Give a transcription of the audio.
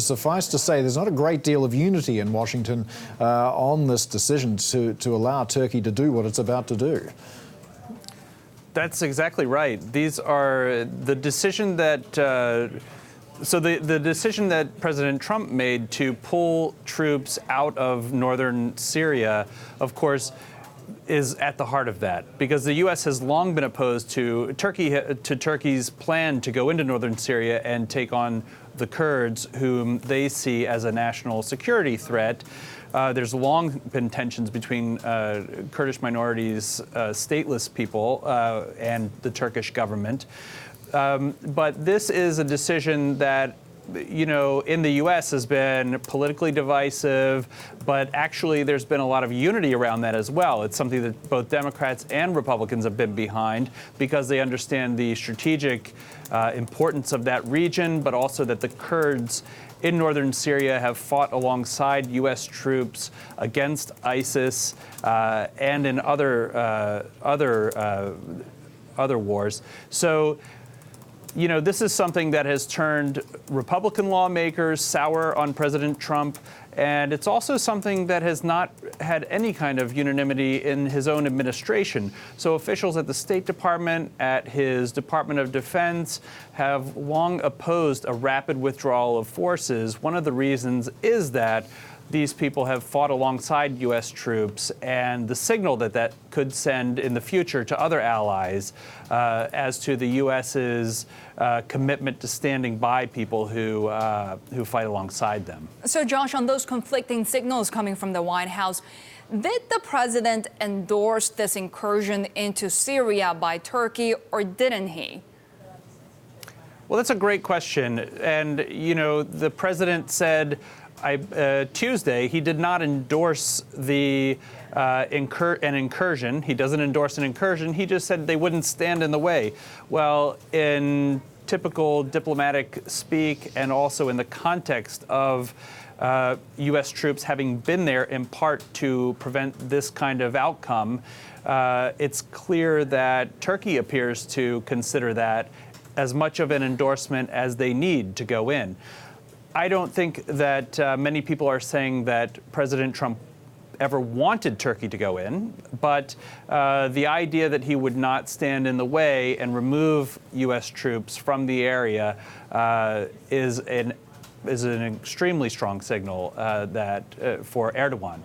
Suffice to say, there's not a great deal of unity in Washington on this decision to allow Turkey to do what it's about to do. That's exactly right. These are the decision that the decision that President Trump made to pull troops out of northern Syria, of course, is at the heart of that, because the U.S. has long been opposed to Turkey's plan to go into northern Syria and take on the Kurds, whom they see as a national security threat. There's long been tensions between Kurdish minorities, stateless people, and the Turkish government. But this is a decision that, you know, in the U.S. has been politically divisive, but actually there's been a lot of unity around that as well. It's something that both Democrats and Republicans have been behind because they understand the strategic importance of that region, but also that the Kurds in northern Syria have fought alongside U.S. troops against ISIS and in other wars. So, you know, this is something that has turned Republican lawmakers sour on President Trump, and it's also something that has not had any kind of unanimity in his own administration. So officials at the State Department, at his Department of Defense, have long opposed a rapid withdrawal of forces. One of the reasons is that these people have fought alongside U.S. troops, and the signal that that could send in the future to other allies as to the U.S.'s commitment to standing by people who fight alongside them. So, Josh, on those conflicting signals coming from the White House, did the president endorse this incursion into Syria by Turkey, or didn't he? Well, that's a great question. And, you know, the president said Tuesday he did not endorse an incursion. He doesn't endorse an incursion. He just said they wouldn't stand in the way. Well, in typical diplomatic speak, and also in the context of U.S. troops having been there in part to prevent this kind of outcome, it's clear that Turkey appears to consider that as much of an endorsement as they need to go in. I don't think that many people are saying that President Trump ever wanted Turkey to go in, but the idea that he would not stand in the way and remove U.S. troops from the area is an extremely strong signal for Erdogan.